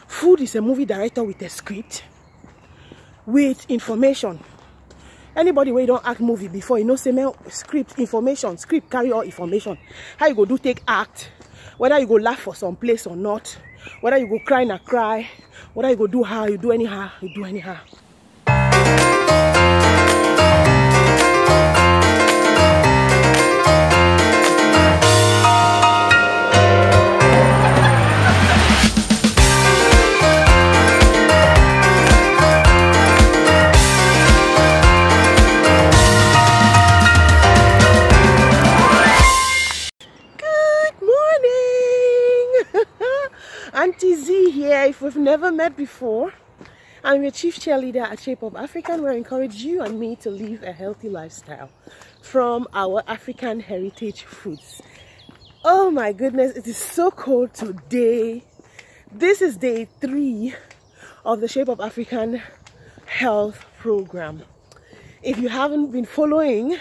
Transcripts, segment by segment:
Food is a movie director with a script, with information. Anybody where you don't act movie before, you know, say, man, script, information, script carry all information. How you go do take act, whether you go laugh for some place or not, whether you go cry na cry, whether you go do how, you do anyhow, you do anyhow. Auntie Z here. If we've never met before, I'm your chief cheerleader at Shape of African, where I encourage you and me to live a healthy lifestyle from our African heritage foods. Oh my goodness, it is so cold today. This is day 3 of the Shape of African health program. If you haven't been following,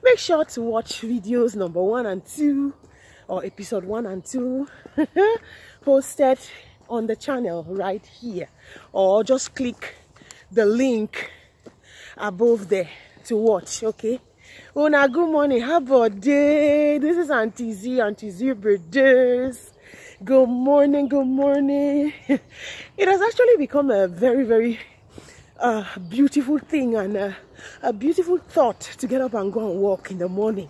make sure to watch videos number 1 and 2, or episode 1 and 2 posted on the channel right here, or just click the link above there to watch. Okay, Una, good morning, how about day? This is Auntie Z Brothers. Good morning, good morning. It has actually become a very beautiful thing and a beautiful thought to get up and go and walk in the morning.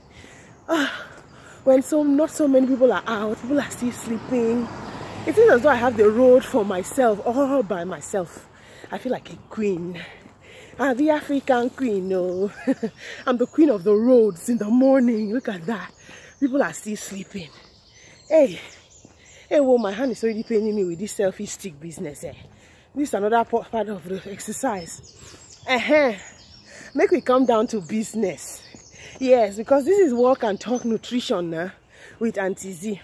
When not so many people are out, people are still sleeping. It seems as though I have the road for myself, all by myself. I feel like a queen. I'm the African queen, no. I'm the queen of the roads in the morning. Look at that. People are still sleeping. Hey, well, my hand is already paining me with this selfie stick business. Eh? This is another part of the exercise. Make we come down to business. Yes, because this is walk and talk nutrition with Auntie Z.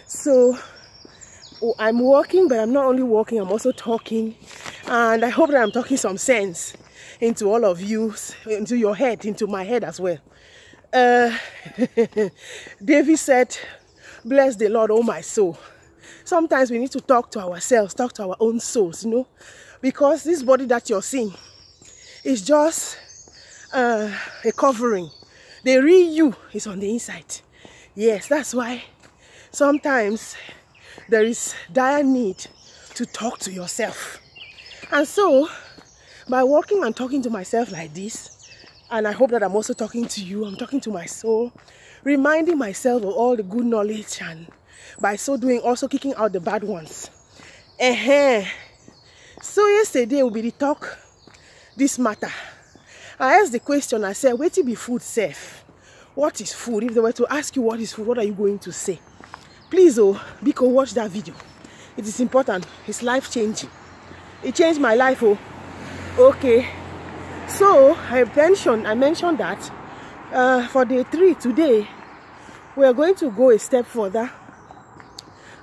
So, I'm walking, but I'm not only walking, I'm also talking. And I hope that I'm talking some sense into all of you, into your head, into my head as well. David said, bless the Lord, oh my soul. Sometimes we need to talk to ourselves, talk to our own souls, you know, because this body that you're seeing is just a covering. The real you is on the inside. Yes, that's why sometimes there is dire need to talk to yourself. And so, by walking and talking to myself like this, and I hope that I'm also talking to you, I'm talking to my soul, reminding myself of all the good knowledge, and by so doing also kicking out the bad ones. So yesterday will be the talk this matter. I asked the question, I said, wait till be food safe. What is food? If they were to ask you what is food, what are you going to say? Please, Biko, watch that video. It is important. It's life-changing. It changed my life, Okay. So, I mentioned that for day 3 today, we are going to go a step further.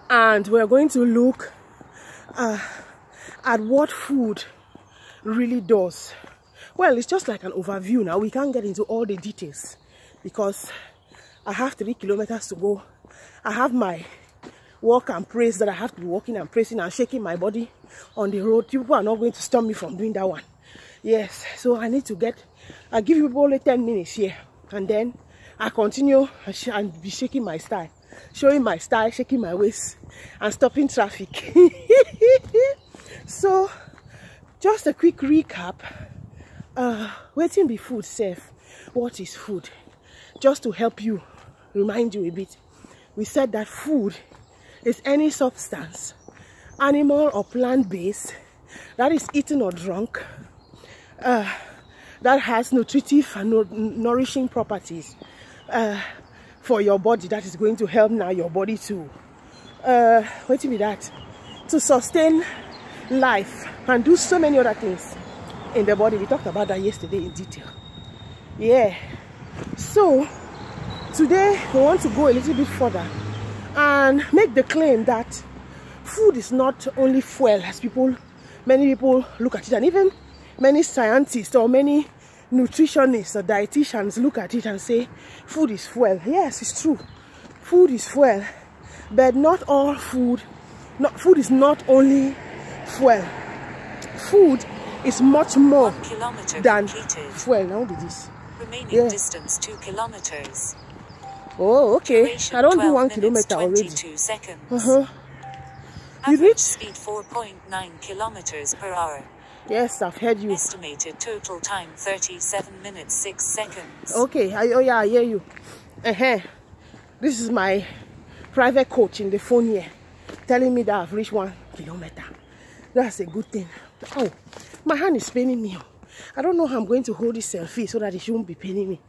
And we are going to look at what food really does. Well, it's just like an overview now. We can't get into all the details because I have 3 kilometers to go. I have my walk and praise that I have to be walking and praising and shaking my body on the road. People are not going to stop me from doing that one. Yes, so I need to I'll give you only 10 minutes here. And then I continue and be shaking my style. Showing my style, shaking my waist and stopping traffic. So, just a quick recap. Waiting be food safe. What is food? Just to help you, remind you a bit. We said that food is any substance, animal or plant-based, that is eaten or drunk, that has nutritive and nourishing properties for your body, that is going to help now your body to to sustain life and do so many other things in the body. We talked about that yesterday in detail. Yeah, so today we want to go a little bit further and make the claim that food is not only fuel as many people look at it, and even many scientists or many nutritionists or dietitians look at it and say food is fuel. Yes, it's true, food is fuel, but not all food food is not only fuel. Food is much more than fuel. Now be this. Remaining distance 2 kilometers. Oh, okay. Duration I don't do 1 12 kilometer already. 22 seconds. You Average reach speed 4.9 kilometers per hour. Yes, I've heard you. Estimated total time 37 minutes 6 seconds. Okay, oh yeah, I hear you. This is my private coach in the phone here, telling me that I've reached 1 kilometer. That's a good thing. Oh, my hand is paining me. I don't know how I'm going to hold this selfie so that it shouldn't be paining me.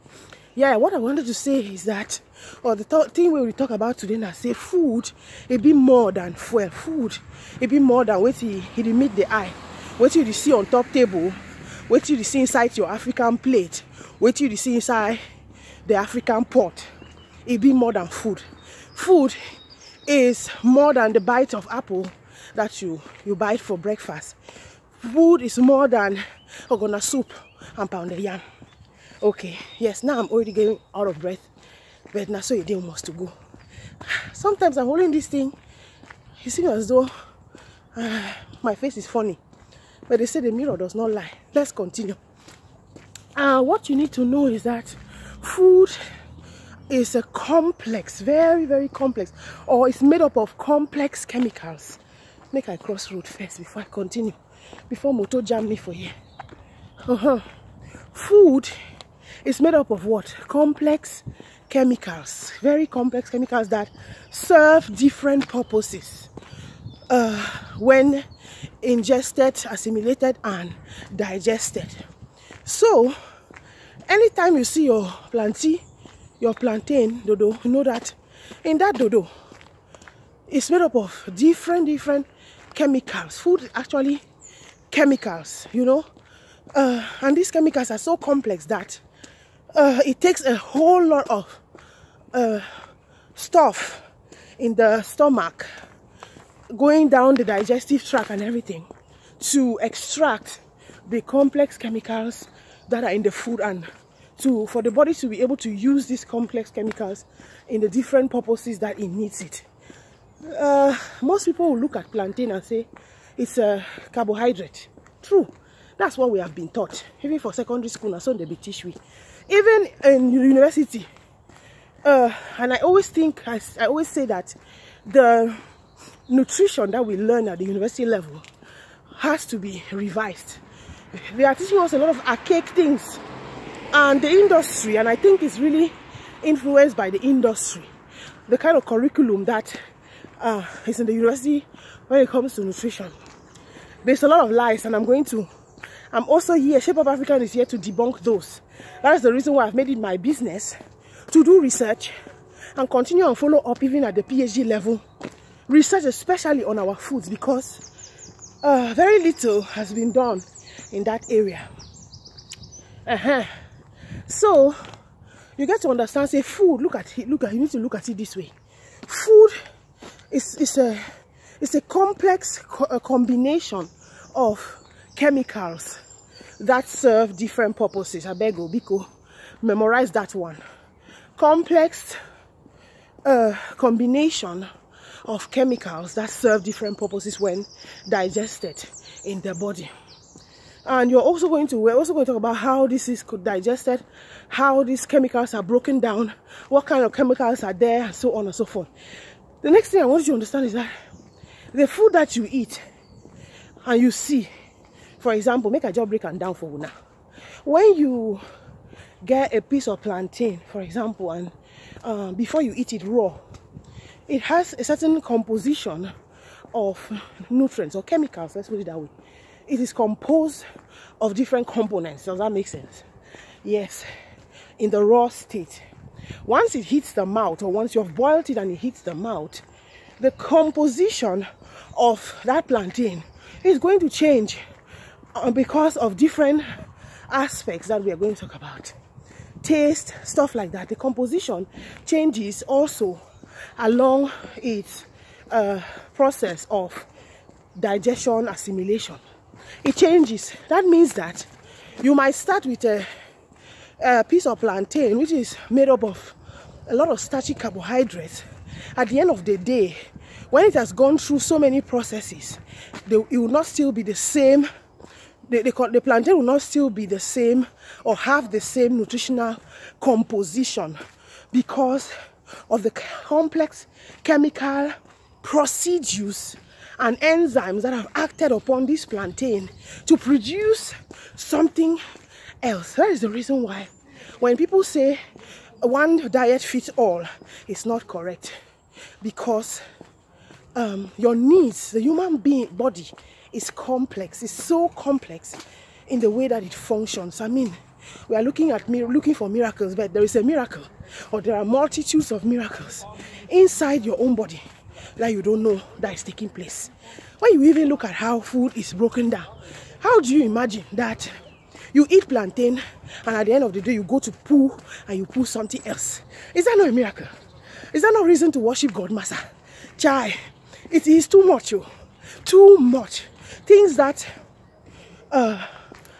Yeah, what I wanted to say is that, or the thing we will talk about today, now say food, it be more than fuel. Food, it be more than what it meet the eye. What you see on top table, what you see inside your African plate, what you see inside the African pot, it be more than food. Food is more than the bite of apple that you bite for breakfast. Food is more than ogona soup and pounded yam. Okay, yes, now I'm already getting out of breath, but now so your day wants to go. Sometimes I'm holding this thing, it seems as though my face is funny, but they say the mirror does not lie. Let's continue. What you need to know is that food is a complex, very, very complex, or it's made up of complex chemicals. Make I cross road first before I continue, before motor jam me for here. Food is made up of what? Complex chemicals, very complex chemicals that serve different purposes when ingested, assimilated, and digested. So anytime you see your plantain dodo, you know that in that dodo it's made up of different chemicals. Food is actually chemicals, you know, and these chemicals are so complex that it takes a whole lot of stuff in the stomach, going down the digestive tract and everything, to extract the complex chemicals that are in the food, and for the body to be able to use these complex chemicals in the different purposes that it needs it. Most people will look at plantain and say it's a carbohydrate. True, that's what we have been taught. Even for secondary school, and so they be teach we. Even in university, and I always say that the nutrition that we learn at the university level has to be revised. They are teaching us a lot of archaic things, and the industry, and I think it's really influenced by the industry, the kind of curriculum that is in the university when it comes to nutrition. There's a lot of lies, and I'm also here, Shape Up African is here to debunk those. That is the reason why I've made it my business to do research and continue and follow up even at the PhD level. Research especially on our foods, because very little has been done in that area. So you get to understand, say food, look at it, you need to look at it this way. Food is a complex combination of chemicals that serve different purposes. I beg you, Biko, memorize that one. Complex combination of chemicals that serve different purposes when digested in the body. And we're also going to talk about how this is digested, how these chemicals are broken down, what kind of chemicals are there, and so on and so forth. The next thing I want you to understand is that the food that you eat and you see, for example, make a job break and down for now. When you get a piece of plantain, for example, and before you eat it raw, it has a certain composition of nutrients or chemicals, let's put it that way. It is composed of different components. Does that make sense? Yes, in the raw state. Once it hits the mouth, or once you've boiled it and it hits the mouth, the composition of that plantain is going to change because of different aspects that we are going to talk about. Taste, stuff like that. The composition changes also along its process of digestion, assimilation. It changes. That means that you might start with a piece of plantain which is made up of a lot of starchy carbohydrates. At the end of the day, when it has gone through so many processes, it will not still be the same. The plantain will not still be the same or have the same nutritional composition because of the complex chemical procedures and enzymes that have acted upon this plantain to produce something else. That is the reason why when people say one diet fits all, it's not correct, because your needs, the human body is complex. It's so complex in the way that it functions. I mean, we are looking for miracles, but there is a miracle, or there are multitudes of miracles inside your own body that you don't know that is taking place. When you even look at how food is broken down, how do you imagine that you eat plantain and at the end of the day you go to poo and you poo something else? Is that not a miracle? Is that not reason to worship God, Master? Chai, it is too much, too much. Things that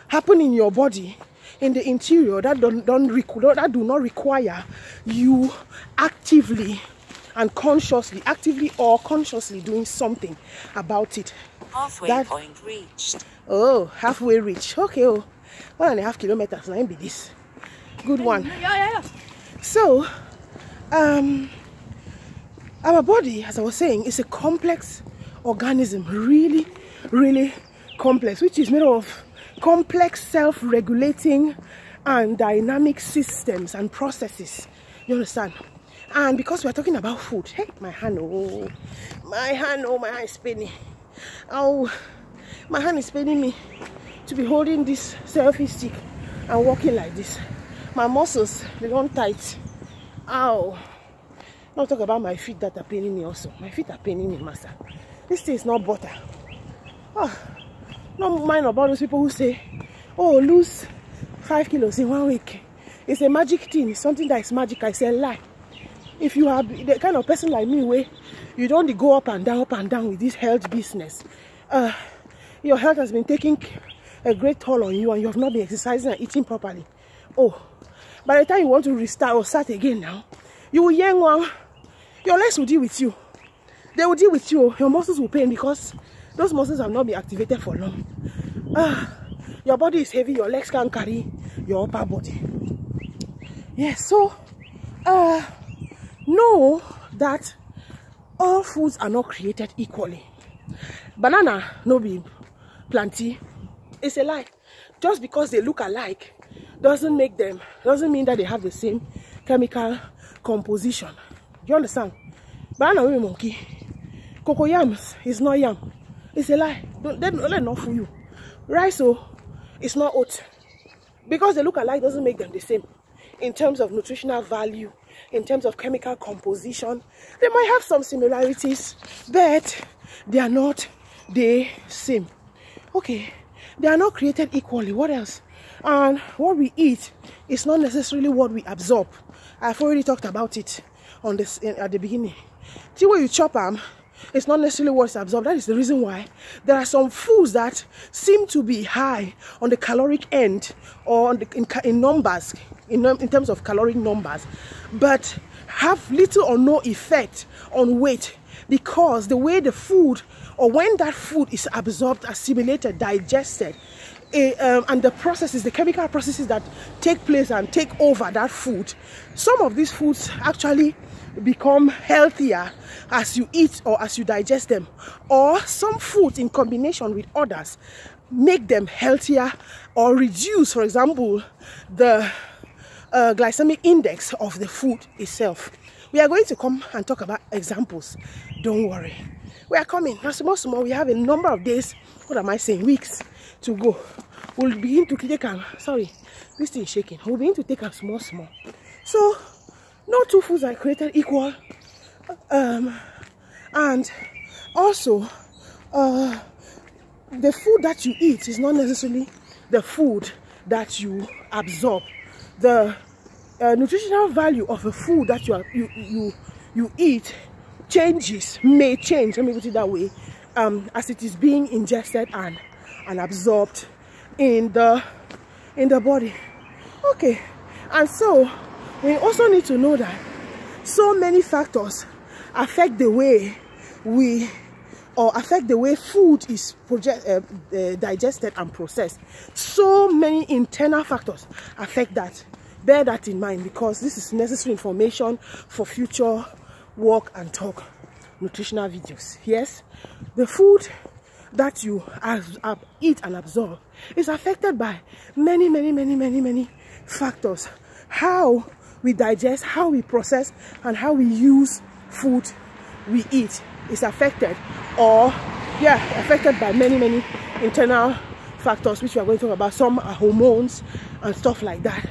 happen in your body, in the interior, that do not require you actively and consciously, actively or consciously doing something about it. Halfway point reached. Oh, halfway reached. Okay, 1.5 kilometers. Now be this. Good one. Yeah. So, our body, as I was saying, is a complex organism, really, really complex, which is made of complex self-regulating and dynamic systems and processes. You understand? And because we're talking about food, hey, my hand is paining. Oh, my hand is paining me to be holding this selfie stick and walking like this. My muscles, they don't tight. Ow. Not talk about my feet that are paining me also. My feet are paining me, Master. This thing is not butter. Oh, not mind about those people who say, oh, lose 5 kilos in 1 week. It's a magic thing. It's something that is magic. I say a lie. If you are the kind of person like me where you don't go up and down with this health business, your health has been taking a great toll on you and you have not been exercising and eating properly. Oh, by the time you want to restart or start again now, you will young one. Your legs will deal with you. They will deal with you. Your muscles will pain because those muscles have not been activated for long. Your body is heavy. Your legs can't carry your upper body. Yes, so know that all foods are not created equally. Banana no be plantain. It's a lie. Just because they look alike doesn't mean that they have the same chemical composition. You understand? Banana will be monkey. Cocoa yams is not yam. It's a lie. Let not fool you. Rice, it's not oat. Because they look alike doesn't make them the same. In terms of nutritional value, in terms of chemical composition, they might have some similarities, but they are not the same. Okay, they are not created equally. What else? And what we eat is not necessarily what we absorb. I've already talked about it on this at the beginning. See, when you chop them, it's not necessarily what's absorbed. That is the reason why there are some foods that seem to be high on the caloric end or on in numbers, in terms of caloric numbers, but have little or no effect on weight, because the way the food, or when that food is absorbed, assimilated, digested, and the processes, the chemical processes that take place and take over that food, some of these foods actually become healthier as you eat or as you digest them, or some foods in combination with others make them healthier or reduce, for example, the glycemic index of the food itself. We are going to come and talk about examples. Don't worry, we are coming. Now, small, we have a number of days, what am I saying, weeks to go. We'll begin to take them. Sorry, this thing is shaking. We'll begin to take them small. So no two foods are created equal, and also the food that you eat is not necessarily the food that you absorb. The nutritional value of a food that you eat may change, let me put it that way, as it is being ingested and absorbed in the body. Okay, and so we also need to know that so many factors affect the way affect the way food is digested and processed. So many internal factors affect that. Bear that in mind, because this is necessary information for future walk and talk nutritional videos. Yes, the food that you eat and absorb is affected by many factors. How we digest, how we process, and how we use food we eat is affected, affected by many internal factors, which we are going to talk about. Some are hormones and stuff like that,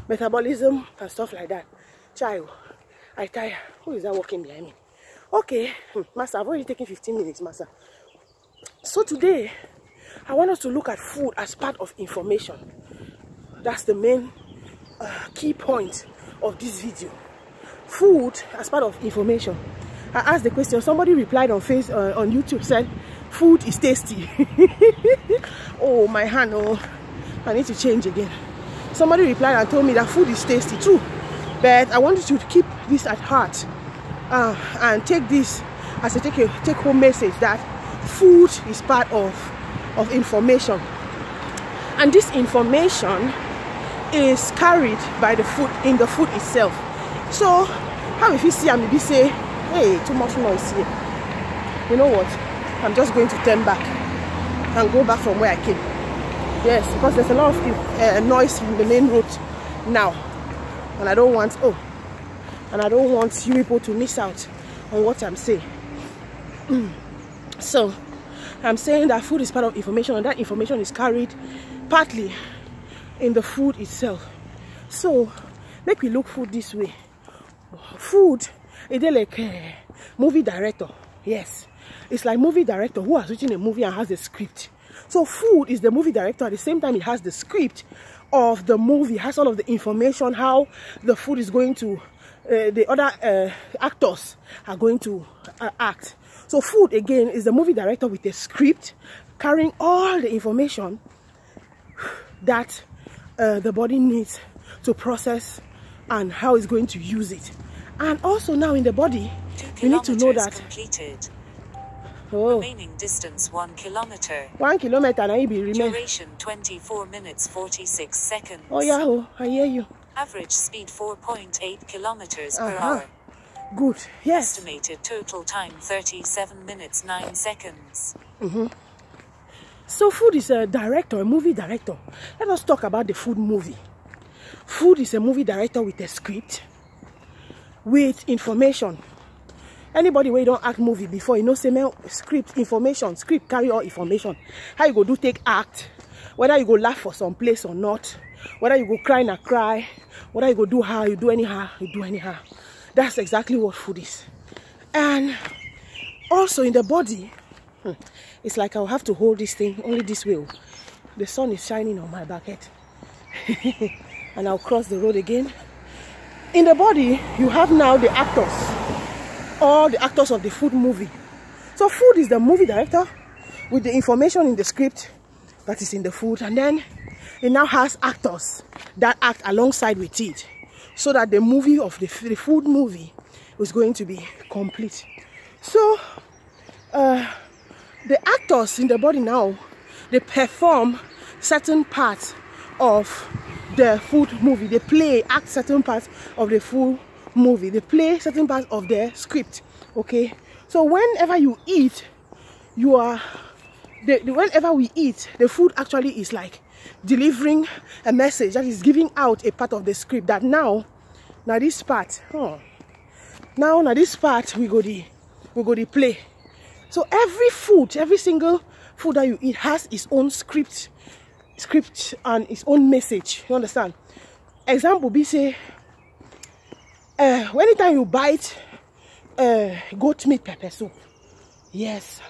metabolism and stuff like that. Child, I tire. Who is that walking behind me? Okay, Master, I've already taken 15 minutes, Master. So today, I want us to look at food as part of information. That's the main key point of this video. Food as part of information. I asked the question, somebody replied on YouTube, said, food is tasty. Oh, my hand, I need to change again. Somebody replied and told me that food is tasty too. But I want you to keep this at heart and take this as a take-home message, that food is part of information. And this information is carried by the food, in the food itself. So, how if you see and maybe say, hey, too much noise here. You know what? I'm just going to turn back and go back from where I came. Yes, because there's a lot of noise in the main road now. And I don't want, you people to miss out on what I'm saying. So, I'm saying that food is part of information, and that information is carried partly in the food itself. So, make we look food this way. Food, it's like a movie director. Yes, it's like movie director who has written a movie and has a script. So food is the movie director. At the same time, it has the script of the movie, has all of the information, how the food is going to, the other actors are going to act. So food, again, is the movie director with a script carrying all the information that the body needs to process and how it's going to use it. And also now in the body, you need to know that completed. Oh. Remaining distance 1 kilometer. 1 kilometer and I be remain. Duration 24 minutes 46 seconds. Oh yeah, I hear you. Average speed 4.8 kilometers per hour. Good. Yes. Estimated total time 37 minutes 9 seconds. So food is a director, a movie director. Let us talk about the food movie. Food is a movie director with a script, with information. Anybody where you don't act movie before, you know, say, man, script, information, script carry all information. How you go do take act, whether you go laugh for some place or not, whether you go cry and cry, whether you go do how, you do anyhow, you do anyhow. That's exactly what food is. And also in the body, it's like I'll have to hold this thing only this way. The sun is shining on my bucket. And I'll cross the road again. In the body, you have now the actors. All the actors of the food movie. So food is the movie director with the information in the script that is in the food, and then it now has actors that act alongside with it, so that the movie of the food movie is going to be complete. So the actors in the body now, they perform certain parts of the food movie. They act certain parts of the food movie. They play certain parts of the script. Okay, so whenever you eat, whenever we eat, the food actually is like delivering a message that is giving out a part of the script. That now this part, now this part we go the play. So every single food that you eat has its own script and its own message. You understand? Example be say, anytime you bite goat meat pepper soup, yes,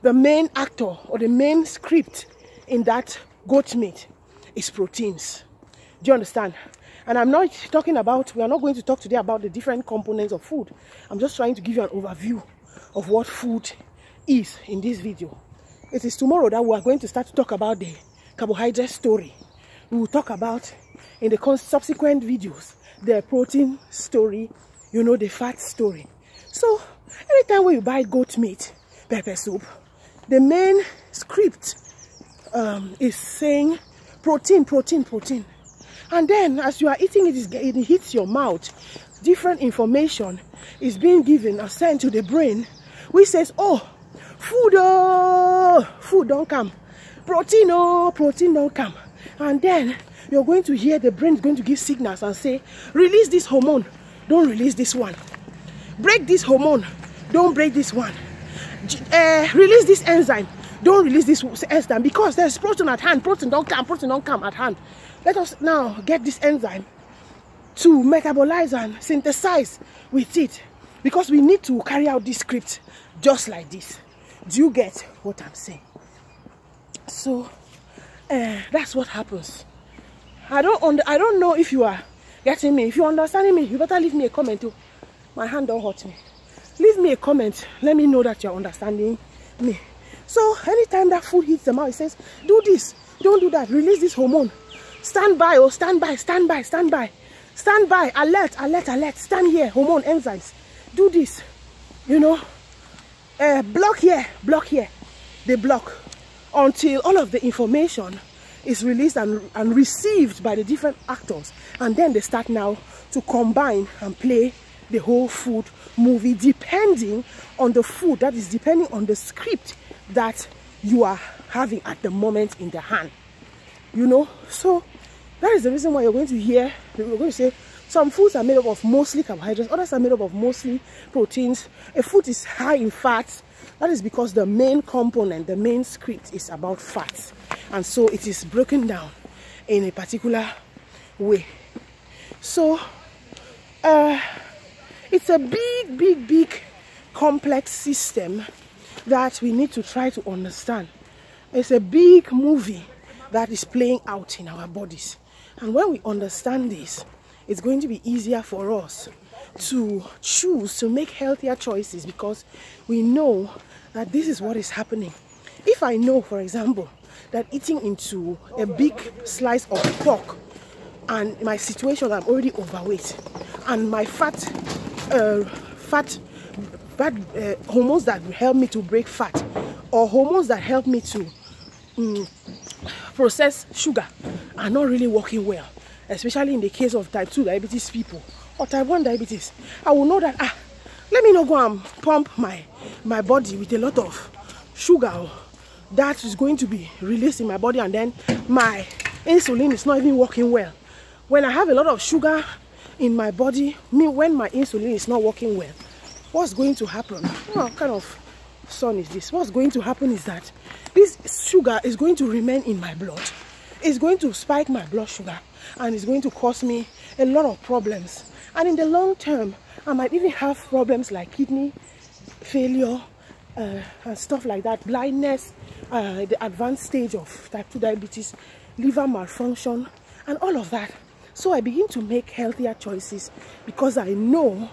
the main actor or the main script in that goat meat is proteins. Do you understand? And I'm not talking about, we are not going to talk today about the different components of food. I'm just trying to give you an overview of what food is in this video. It is tomorrow that we are going to start to talk about the carbohydrate story. We will talk about in the subsequent videos the protein story, you know, the fat story. So anytime when you buy goat meat, pepper soup, the main script is saying protein, protein, protein. And then as you are eating it, it hits your mouth. Different information is being given or sent to the brain, which says, oh, food don't come. Protein, oh, protein don't come. And then you're going to hear the brain is going to give signals and say, release this hormone, don't release this one. Break this hormone, don't break this one. Release this enzyme, don't release this enzyme, because there's protein at hand. Protein don't come at hand. Let us now get this enzyme to metabolize and synthesize with it, because we need to carry out this script just like this. Do you get what I'm saying? So that's what happens. I don't know if you are getting me. If you're understanding me, you better leave me a comment too. My hand don't hurt me. Leave me a comment. Let me know that you're understanding me. So anytime that food hits the mouth, it says, do this, don't do that, release this hormone. Stand by, oh, stand by, stand by, stand by. Stand by, alert, alert, alert. Stand here, hormone, enzymes. Do this, you know. Block here, block here. They block until all of the information is released and received by the different actors. And then they start now to combine and play the whole food movie, depending on the food, that is depending on the script that you are having at the moment in the hand. You know, so that is the reason why you're going to hear, we're going to say some foods are made up of mostly carbohydrates, others are made up of mostly proteins. A food is high in fats. That is because the main component, the main script is about fats. And so it is broken down in a particular way. So it's a big complex system that we need to try to understand. It's a big movie that is playing out in our bodies. And when we understand this, it's going to be easier for us to choose to make healthier choices, because we know that this is what is happening. If I know, for example, that eating into a big slice of pork, and my situation, I'm already overweight, and my hormones that help me to break fat, or hormones that help me to process sugar, are not really working well, especially in the case of type 2 diabetes people or type 1 diabetes, I will know that let me not go and pump my body with a lot of sugar that is going to be released in my body, and then my insulin is not even working well. When I have a lot of sugar in my body, when my insulin is not working well, what's going to happen? What kind of sun is this? What's going to happen is that this sugar is going to remain in my blood. It's going to spike my blood sugar, and it's going to cause me a lot of problems. And in the long term, I might even have problems like kidney failure and stuff like that, blindness, the advanced stage of type 2 diabetes, liver malfunction, and all of that. So I begin to make healthier choices because I know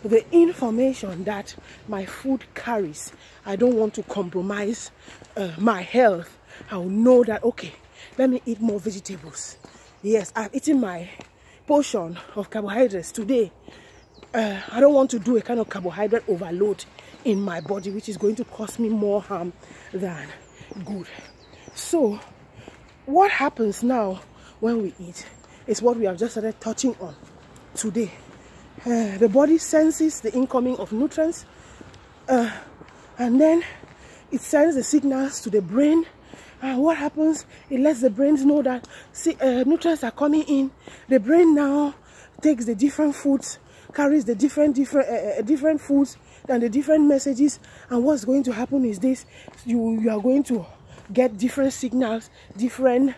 the information that my food carries. I don't want to compromise my health. I'll know that, okay, let me eat more vegetables. Yes, I've eaten my portion of carbohydrates today. I don't want to do a kind of carbohydrate overload in my body, which is going to cause me more harm than good. So what happens now when we eat is what we have just started touching on today. The body senses the incoming of nutrients, and then it sends the signals to the brain. And what happens? It lets the brains know that nutrients are coming in. The brain now takes the different foods, carries the different foods and the different messages. And what's going to happen is this: you are going to get different signals, different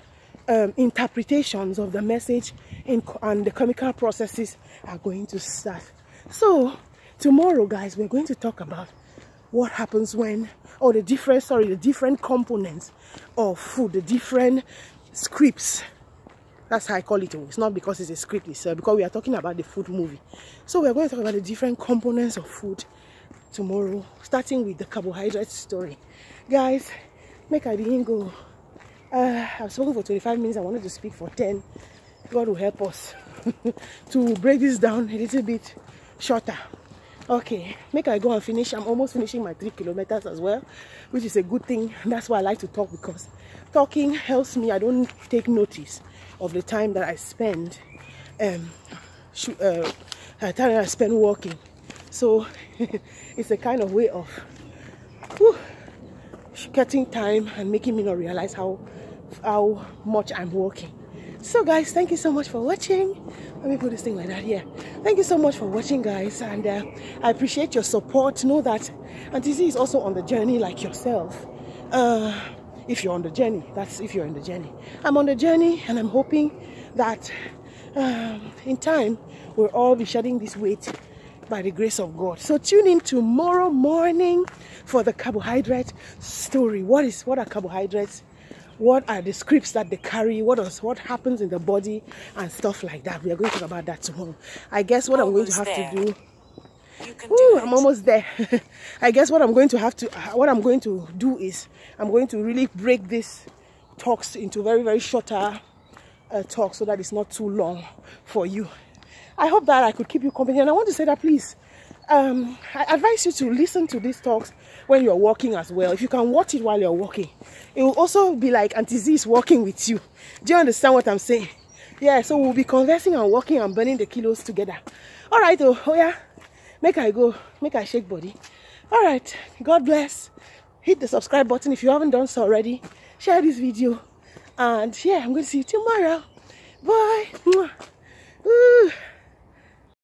interpretations of the message, and the chemical processes are going to start. So tomorrow, guys, we're going to talk about what happens when, or the different components of food, the different scripts. That's how I call it. It's not because it's a script, it's because we are talking about the food movie. So we're going to talk about the different components of food tomorrow, starting with the carbohydrate story. Guys, make I begin go. I've spoken for 25 minutes. I wanted to speak for 10. God will help us to break this down a little bit shorter. Okay, make I go and finish. I'm almost finishing my 3 kilometers as well, which is a good thing. That's why I like to talk, because talking helps me. I don't take notice of the time that I spend walking. So it's a kind of way of getting time and making me not realize how much I'm walking. So guys, thank you so much for watching. Let me put this thing like that here. Thank you so much for watching, guys, and I appreciate your support. Know that Auntie Z is also on the journey like yourself. If you're on the journey, that's if you're in the journey. I'm on the journey, and I'm hoping that in time we'll all be shedding this weight by the grace of God. So tune in tomorrow morning for the carbohydrate story. What are carbohydrates? What are the scripts that they carry? What happens in the body and stuff like that? We are going to talk about that tomorrow. I guess what I'm going to have to do. I'm almost there. I guess what I'm going to do is I'm going to really break this talks into very, very shorter talks so that it's not too long for you. I hope that I could keep you company, and I want to say that please, I advise you to listen to these talks when you're walking as well. If you can watch it while you're walking, it will also be like Auntie Z is walking with you. Do you understand what I'm saying? Yeah, so we'll be conversing and walking and burning the kilos together. All right, oh yeah, make I shake body. All right, God bless. Hit the subscribe button if you haven't done so already. Share this video, and yeah, I'm going to see you tomorrow. Bye. Ooh.